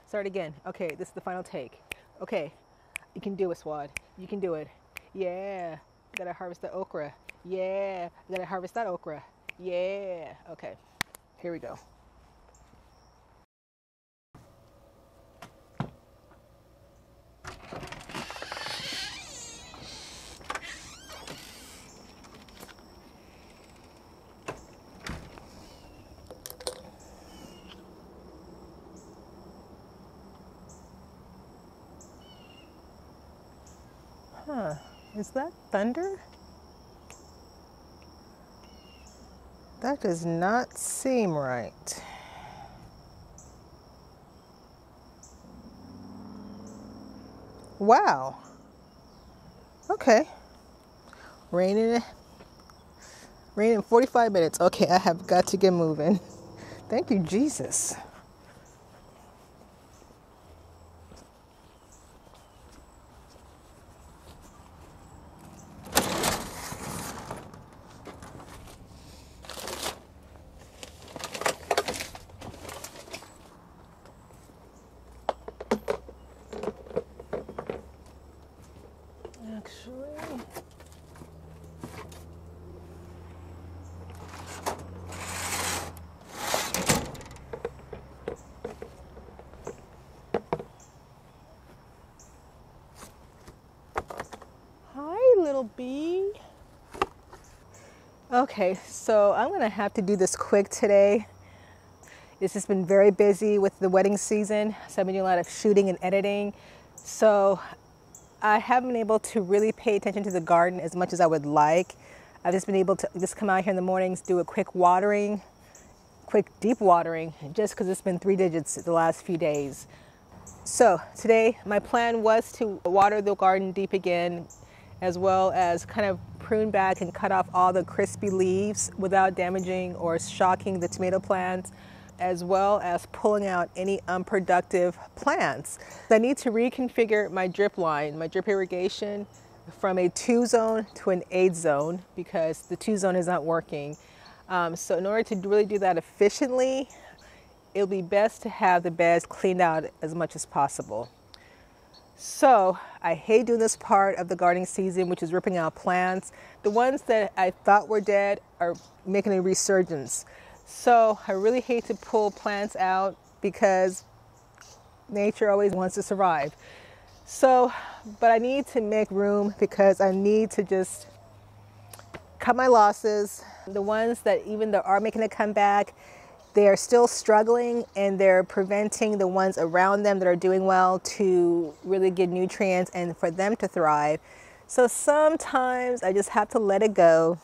Start again. Okay, this is the final take. Okay, you can do it, Suad. You can do it. Yeah, gotta harvest the okra. Yeah, gotta harvest that okra. Yeah. Okay, here we go. Huh, is that thunder? That does not seem right. Wow. Okay. Rain in 45 minutes. Okay, I have got to get moving. Thank you, Jesus. Actually, hi, little bee. Okay, so I'm gonna have to do this quick today. It's just been very busy with the wedding season, so I've been doing a lot of shooting and editing. So I haven't been able to really pay attention to the garden as much as I would like. I've just been able to just come out here in the mornings, do a quick watering, quick deep watering, just because it's been 3 digits the last few days. So today my plan was to water the garden deep again, as well as kind of prune back and cut off all the crispy leaves without damaging or shocking the tomato plants, as well as pulling out any unproductive plants. I need to reconfigure my drip line, my drip irrigation, from a 2 zone to an 8 zone because the 2 zone is not working. So in order to really do that efficiently, it'll be best to have the beds cleaned out as much as possible. So I hate doing this part of the gardening season, which is ripping out plants. The ones that I thought were dead are making a resurgence. So I really hate to pull plants out because nature always wants to survive. So, but I need to make room because I need to just cut my losses. The ones that even though are making a comeback, they are still struggling and they're preventing the ones around them that are doing well to really get nutrients and for them to thrive. So sometimes I just have to let it go,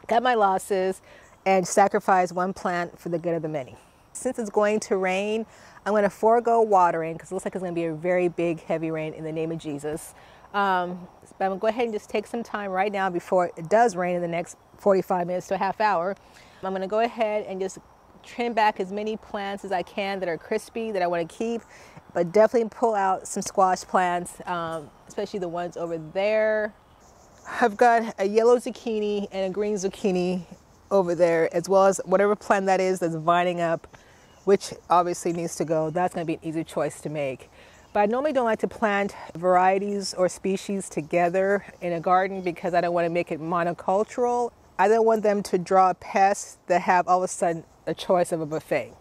cut my losses, and sacrifice one plant for the good of the many. Since it's going to rain, I'm going to forego watering because it looks like it's going to be a very big, heavy rain in the name of Jesus. But I'm going to go ahead and just take some time right now before it does rain in the next 45 minutes to a half hour. I'm going to go ahead and just trim back as many plants as I can that are crispy that I want to keep, but definitely pull out some squash plants, especially the ones over there. I've got a yellow zucchini and a green zucchini over there, as well as whatever plant that is that's vining up, which obviously needs to go. That's going to be an easy choice to make. But I normally don't like to plant varieties or species together in a garden because I don't want to make it monocultural. I don't want them to draw pests that have all of a sudden a choice of a buffet.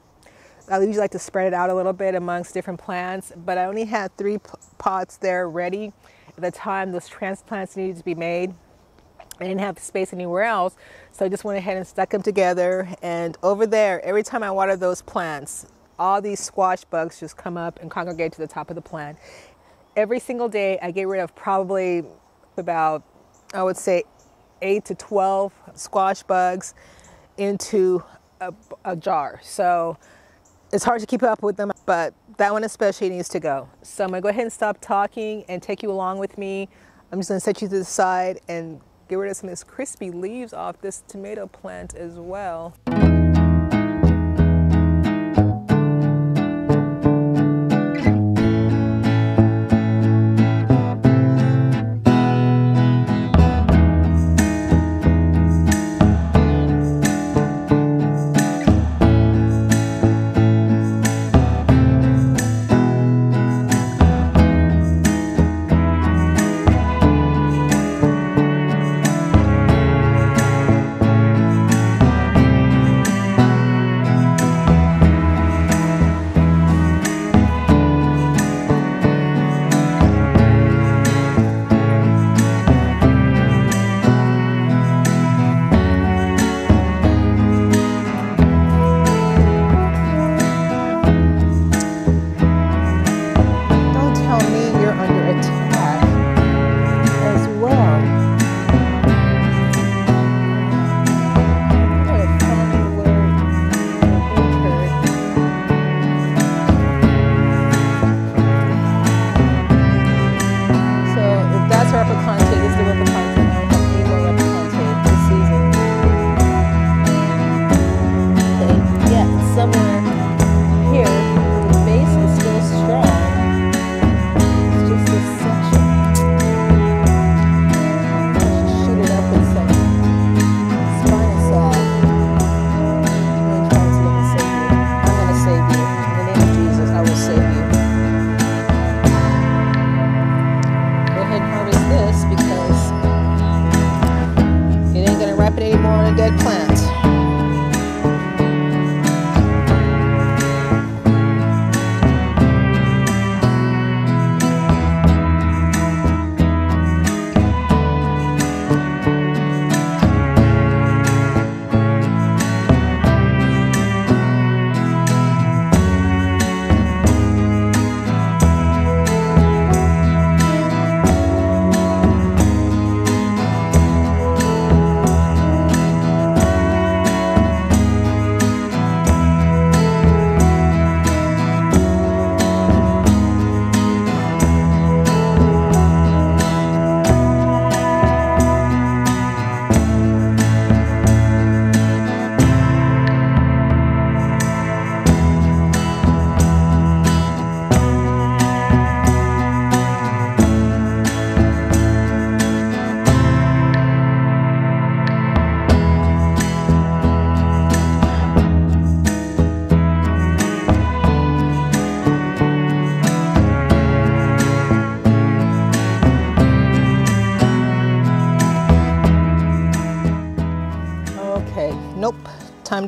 I usually like to spread it out a little bit amongst different plants, but I only had 3 pots there ready at the time those transplants needed to be made. I didn't have space anywhere else, so I just went ahead and stuck them together. And over there, every time I water those plants, all these squash bugs just come up and congregate to the top of the plant. Every single day, I get rid of probably about, I would say, 8 to 12 squash bugs into a jar. So it's hard to keep up with them, but that one especially needs to go. So I'm gonna go ahead and stop talking and take you along with me. I'm just gonna set you to the side and get rid of some of this crispy leaves off this tomato plant as well.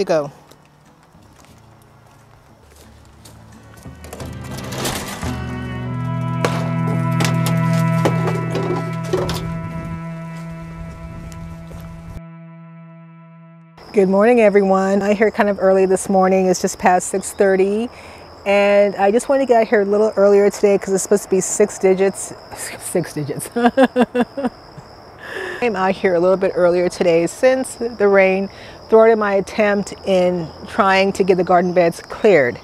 to go. Good morning, everyone. I'm here kind of early this morning. It's just past 6:30, and I just wanted to get out here a little earlier today because it's supposed to be 6 digits. 6 digits. I'm out here a little bit earlier today since the rain thwarted my attempt in trying to get the garden beds cleared.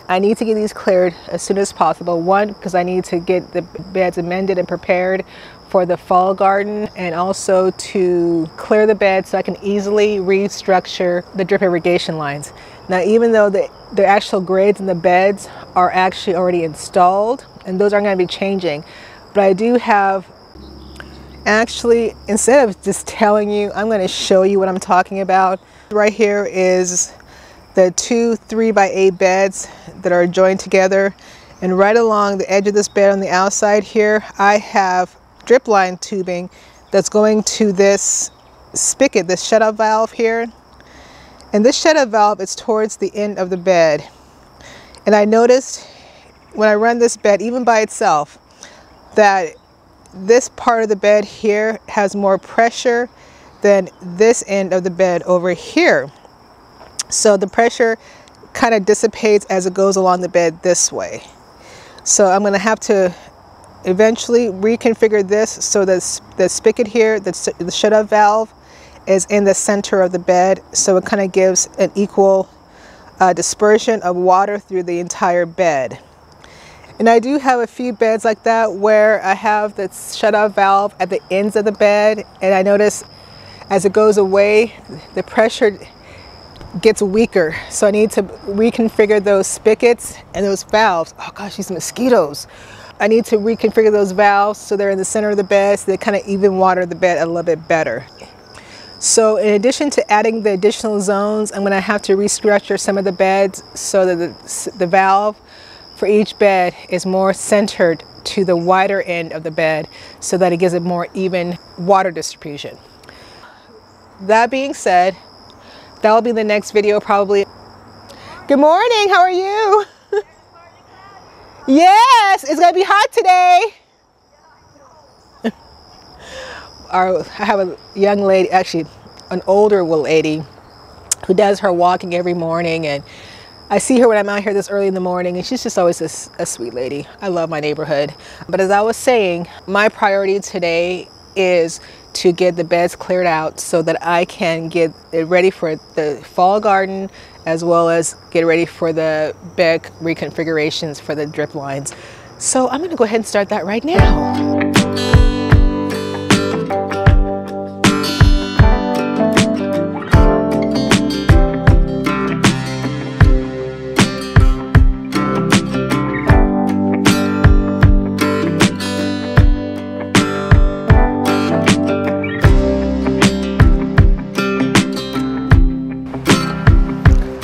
I need to get these cleared as soon as possible. One, because I need to get the beds amended and prepared for the fall garden, and also to clear the bed so I can easily restructure the drip irrigation lines. Now, even though the actual grades in the beds are actually already installed, and those aren't going to be changing, but I do have, actually, instead of just telling you, I'm going to show you what I'm talking about. Right here is the 2 3x8 beds that are joined together, and right along the edge of this bed on the outside here, I have drip line tubing that's going to this spigot, this shut-off valve here. And this shut-off valve is towards the end of the bed. And I noticed when I run this bed, even by itself, that this part of the bed here has more pressure than this end of the bed over here. So the pressure kind of dissipates as it goes along the bed this way. So I'm going to have to eventually reconfigure this so that the spigot here, the shut-off valve, is in the center of the bed, so it kind of gives an equal dispersion of water through the entire bed. And I do have a few beds like that where I have the shut-off valve at the ends of the bed, and I notice as it goes away, the pressure gets weaker. So I need to reconfigure those spigots and those valves. Oh gosh, these mosquitoes. I need to reconfigure those valves so they're in the center of the bed, so they kind of even water the bed a little bit better. So in addition to adding the additional zones, I'm going to have to restructure some of the beds so that the valve for each bed is more centered to the wider end of the bed so that it gives it more even water distribution. That being said, that will be the next video probably. Good morning, how are you? Yes, it's gonna be hot today. I have a young lady, actually an older lady, who does her walking every morning, and I see her when I'm out here this early in the morning, and she's just always a sweet lady. I love my neighborhood. But as I was saying, my priority today is to get the beds cleared out so that I can get it ready for the fall garden, as well as get ready for the bed reconfigurations for the drip lines. So I'm gonna go ahead and start that right now.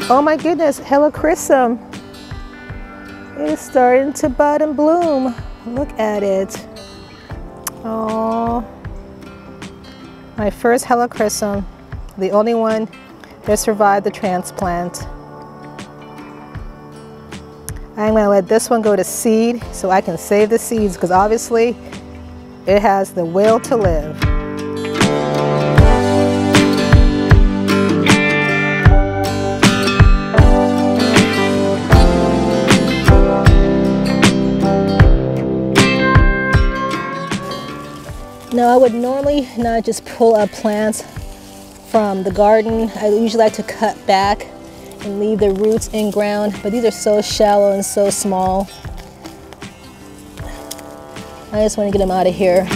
Oh my goodness, helichrysum is starting to bud and bloom. Look at it. Oh, my first helichrysum, the only one that survived the transplant. I'm gonna let this one go to seed so I can save the seeds, because obviously it has the will to live. Now, I would normally not just pull up plants from the garden. I usually like to cut back and leave the roots in ground, but these are so shallow and so small. I just want to get them out of here.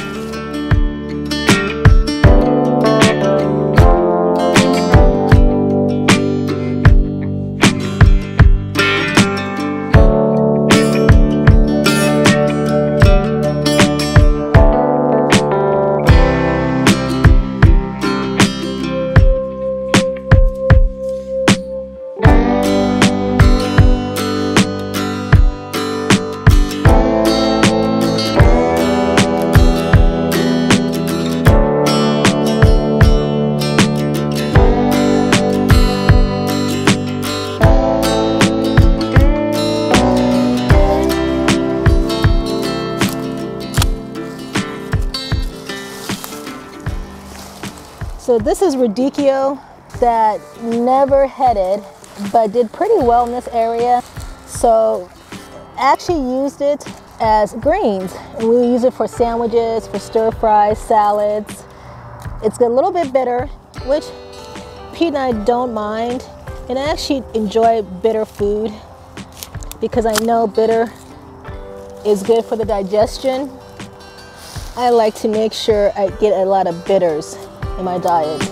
So this is radicchio that never headed, but did pretty well in this area. So actually used it as greens. And we use it for sandwiches, for stir fries, salads. It's a little bit bitter, which Pete and I don't mind. And I actually enjoy bitter food because I know bitter is good for the digestion. I like to make sure I get a lot of bitters in my diet.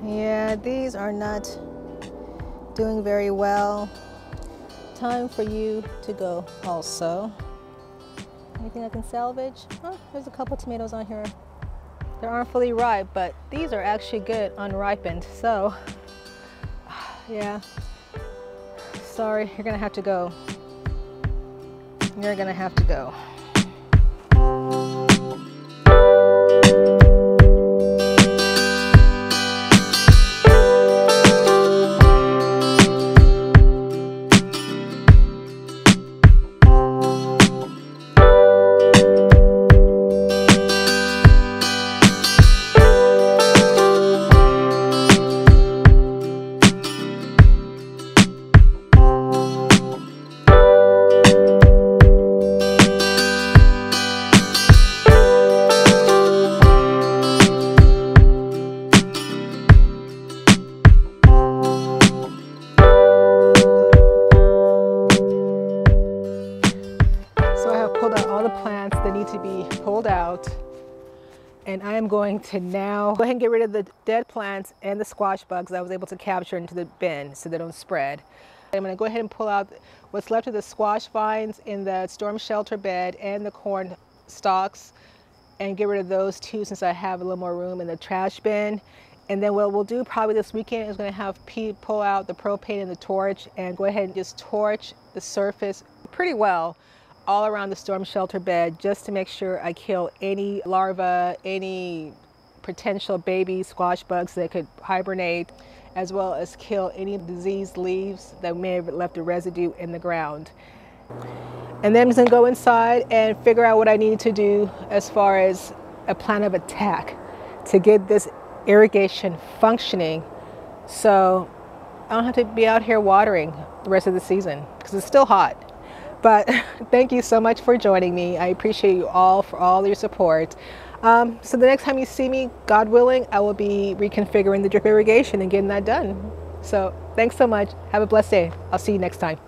Yeah, these are not doing very well. Time for you to go also. Anything I can salvage? Oh, there's a couple tomatoes on here. They aren't fully ripe, but these are actually good unripened. So, yeah, sorry, you're gonna have to go. You're gonna have to go. Plants that need to be pulled out, and I am going to now go ahead and get rid of the dead plants and the squash bugs I was able to capture into the bin so they don't spread. I'm going to go ahead and pull out what's left of the squash vines in the storm shelter bed and the corn stalks and get rid of those too, since I have a little more room in the trash bin. And then what we'll do probably this weekend is going to have Pete pull out the propane and the torch and go ahead and just torch the surface pretty well all around the storm shelter bed, just to make sure I kill any larvae, any potential baby squash bugs that could hibernate, as well as kill any diseased leaves that may have left a residue in the ground. And then I'm just gonna go inside and figure out what I need to do as far as a plan of attack to get this irrigation functioning, so I don't have to be out here watering the rest of the season, because it's still hot. But thank you so much for joining me. I appreciate you all for all your support. So the next time you see me, God willing, I will be reconfiguring the drip irrigation and getting that done. So thanks so much. Have a blessed day. I'll see you next time.